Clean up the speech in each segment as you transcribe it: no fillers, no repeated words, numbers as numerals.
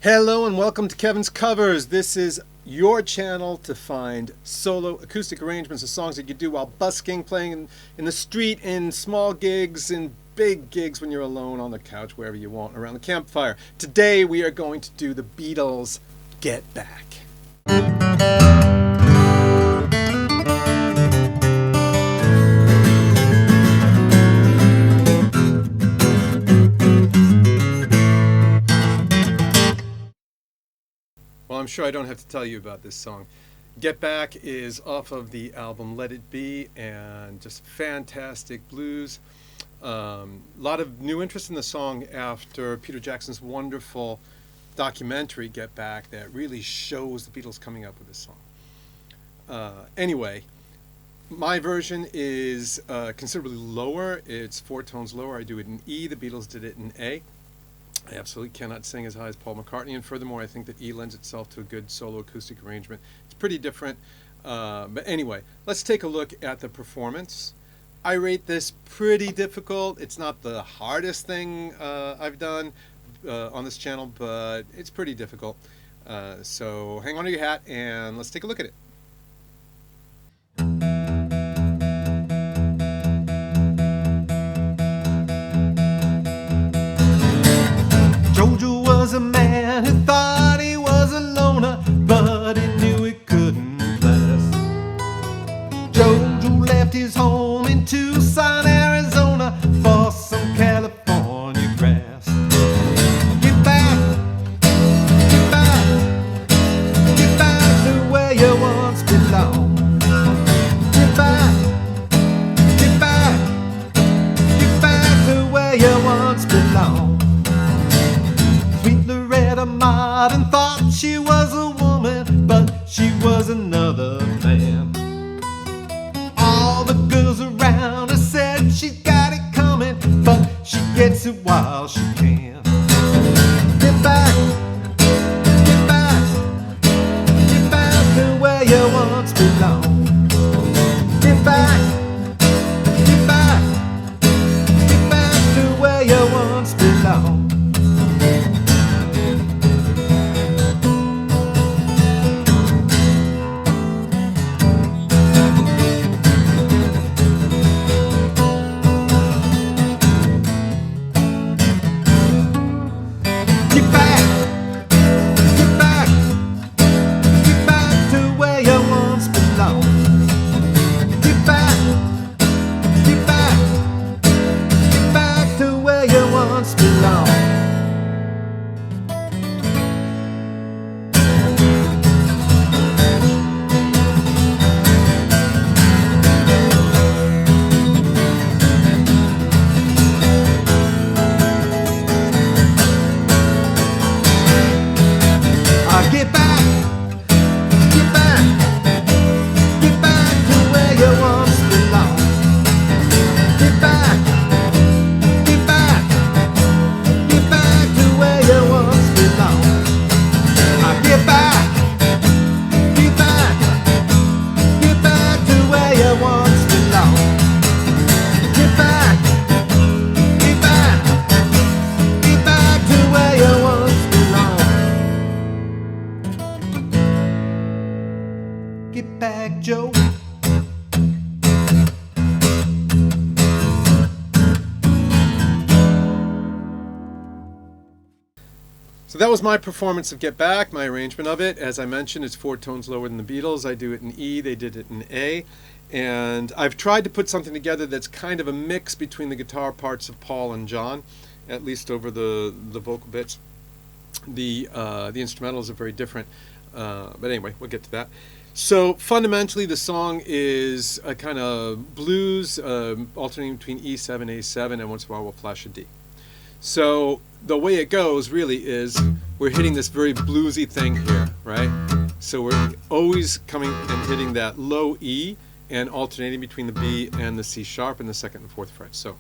Hello and welcome to Kevin's Covers. This is your channel to find solo acoustic arrangements of songs that you do while busking, playing in the street, in small gigs, in big gigs when you're alone on the couch, wherever you want, around the campfire. Today we are going to do the Beatles Get Back. Well, I'm sure I don't have to tell you about this song. Get Back is off of the album Let It Be, and just fantastic blues. A lot of new interest in the song after Peter Jackson's wonderful documentary Get Back that really shows the Beatles coming up with this song. Anyway, my version is considerably lower. It's 4 tones lower. I do it in E. The Beatles did it in A. I absolutely cannot sing as high as Paul McCartney, and furthermore, I think that E lends itself to a good solo acoustic arrangement. It's pretty different, but anyway, let's take a look at the performance. I rate this pretty difficult. It's not the hardest thing I've done on this channel, but it's pretty difficult. So hang on to your hat and let's take a look at it. Jojo was a man who thought he was a loner, but he knew it couldn't last. Jojo left his home in Tucson, Arizona, for some California grass. Get back, get back, get back to where you once belonged. Get back, get back, get back to where you once belonged. Sweet Loretta Martin thought she was a woman, but she was another man. All the girls around her said she's got it coming, but she gets it while she can. Get back, get back, get back to where you once belonged. Get back, get back, get back to where you once belonged. Get back, Joe. So that was my performance of Get Back, my arrangement of it. As I mentioned, it's 4 tones lower than the Beatles. I do it in E, they did it in A. And I've tried to put something together that's kind of a mix between the guitar parts of Paul and John, at least over the vocal bits. The instrumentals are very different, but anyway, we'll get to that. So fundamentally, the song is a kind of blues, alternating between E7, A7, and once in a while we'll flash a D. So the way it goes really is we're hitting this very bluesy thing here, right? So we're always coming and hitting that low E and alternating between the B and the C sharp in the 2nd and 4th fret. So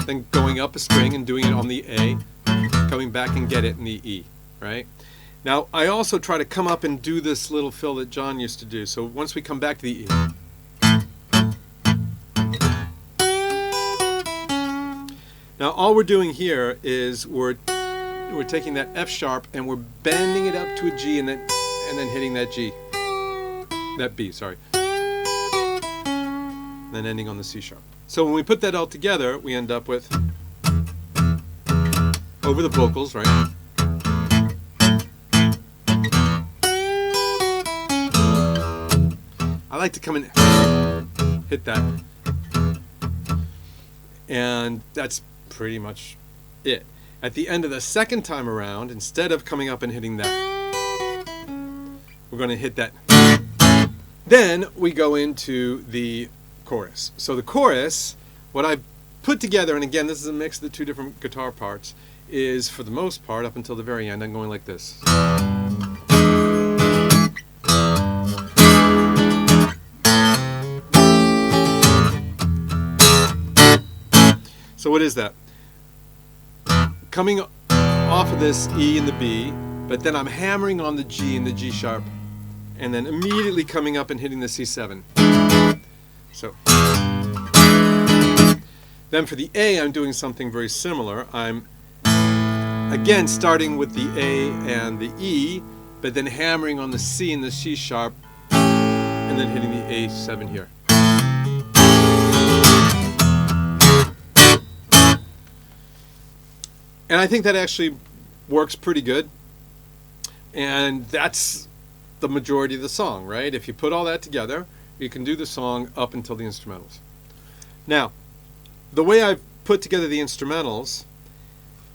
then going up a string and doing it on the A, coming back and get it in the E, right? Now, I also try to come up and do this little fill that John used to do. So once we come back to the E, Now all we're doing here is we're taking that F sharp and we're bending it up to a G and then hitting that G. That B, sorry. And then ending on the C sharp. So when we put that all together, we end up with, over the vocals, right? I like to come in, hit that. And that's pretty much it. At the end of the second time around, instead of coming up and hitting that, we're going to hit that. Then we go into the chorus. So the chorus, what I've put together, and again, this is a mix of the two different guitar parts, is for the most part, up until the very end, I'm going like this. So what is that? Coming off of this E and the B, but then I'm hammering on the G and the G sharp, and then immediately coming up and hitting the C7. So then for the A, I'm doing something very similar. I'm again starting with the A and the E, but then hammering on the C and the C sharp, and then hitting the A7 here. And I think that actually works pretty good. And that's the majority of the song, right? If you put all that together, you can do the song up until the instrumentals. Now, the way I've put together the instrumentals,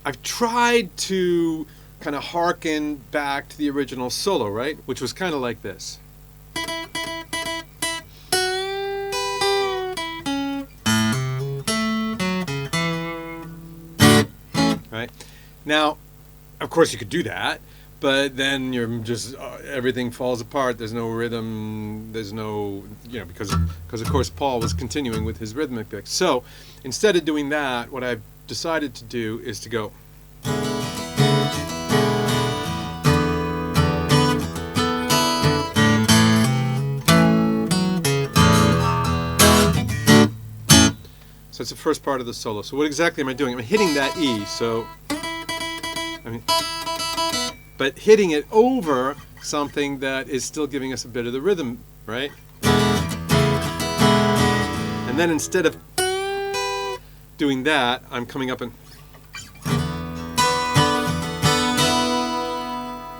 I've tried to kind of harken back to the original solo, right? Which was kind of like this. Right? Now, of course you could do that, but then you're just everything falls apart. There's no rhythm. There's no, because of course Paul was continuing with his rhythmic picks. So instead of doing that, what I've decided to do is to go. So it's the first part of the solo. So what exactly am I doing? I'm hitting that E. So, but hitting it over something that is still giving us a bit of the rhythm, right? And then instead of doing that, I'm coming up and.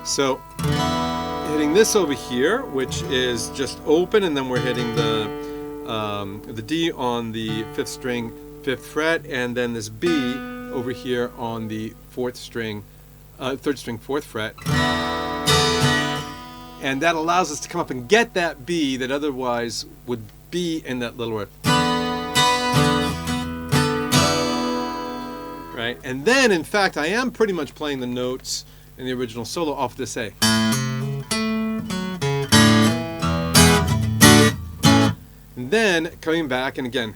So hitting this over here, which is just open, and then we're hitting the D on the 5th string, 5th fret, and then this B over here on the 4th string, 3rd string, 4th fret. And that allows us to come up and get that B that otherwise would be in that little riff. Right? And then, in fact, I am pretty much playing the notes in the original solo off this A. And then coming back, and again.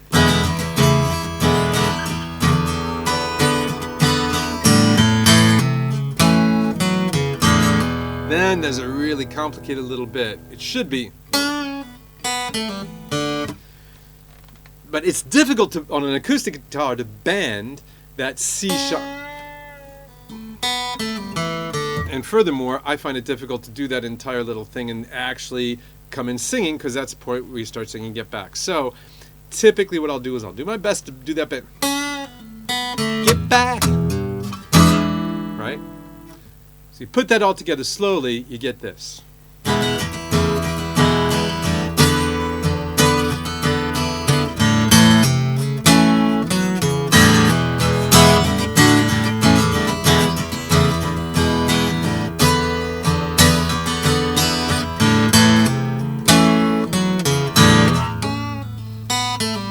Then there's a really complicated little bit. It should be. But it's difficult to, on an acoustic guitar, to bend that C sharp. And furthermore, I find it difficult to do that entire little thing and actually come in singing, because that's the point where you start singing Get Back. So typically what I'll do is I'll do my best to do that bit. Get back. Right? So you put that all together slowly, you get this.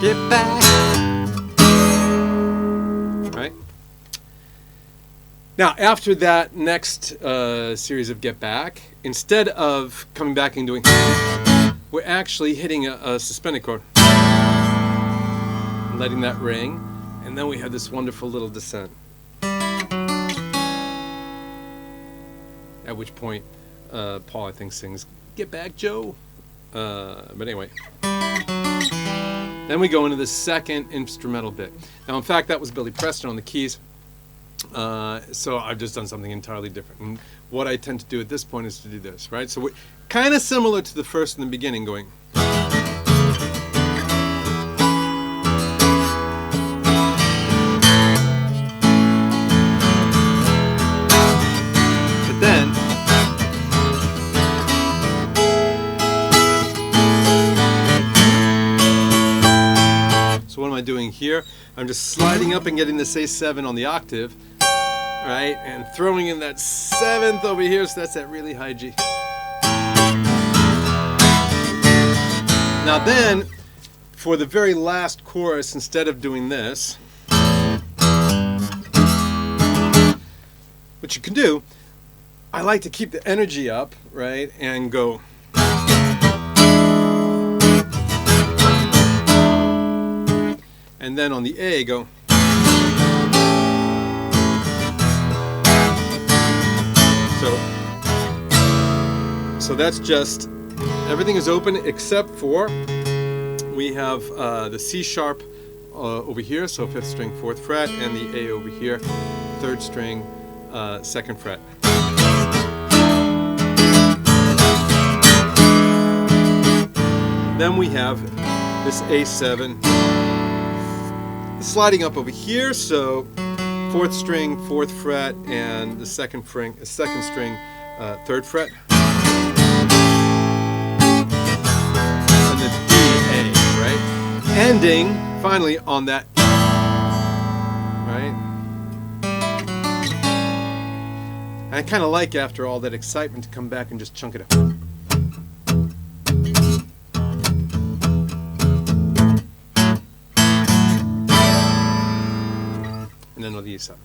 Get back. Right? Now, after that next series of Get Back, instead of coming back and doing, we're actually hitting a suspended chord, letting that ring, and then we have this wonderful little descent. At which point, Paul, I think, sings, "Get back, Joe." But anyway. Then we go into the second instrumental bit. Now, in fact, that was Billy Preston on the keys. So I've just done something entirely different. And what I tend to do at this point is to do this, right? So we're kind of similar to the first in the beginning, going. But then. So what am I doing here? I'm just sliding up and getting this A7 on the octave, right? And throwing in that 7th over here, so that's that really high G. Now then, for the very last chorus, instead of doing this, what you can do, I like to keep the energy up, right? And go. And then on the A, go. So that's just, everything is open except for, we have the C sharp over here, so 5th string, 4th fret, and the A over here, 3rd string, 2nd fret. Then we have this A7 sliding up over here, so 4th string, 4th fret, and the 2nd string, 3rd fret. And the D, A, right? Ending finally on that, right? And I kind of like, after all that excitement, to come back and just chunk it up. And then on the E7.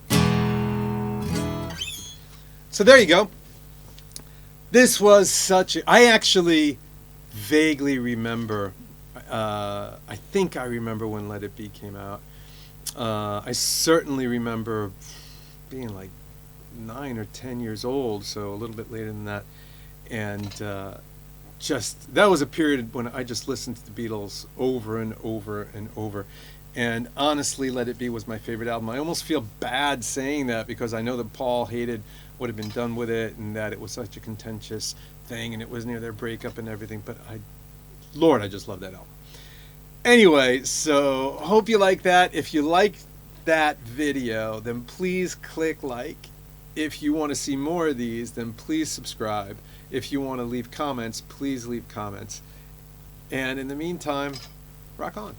So there you go. This was such a, I actually vaguely remember, I think I remember when Let It Be came out. I certainly remember being like 9 or 10 years old, so a little bit later than that. And just, that was a period when I just listened to the Beatles over and over and over. And honestly, Let It Be was my favorite album. I almost feel bad saying that, because I know that Paul hated what had been done with it, and that it was such a contentious thing, and it was near their breakup and everything. But Lord, I just love that album. Anyway, so hope you like that. If you like that video, then please click like. If you want to see more of these, then please subscribe. If you want to leave comments, please leave comments. And in the meantime, rock on.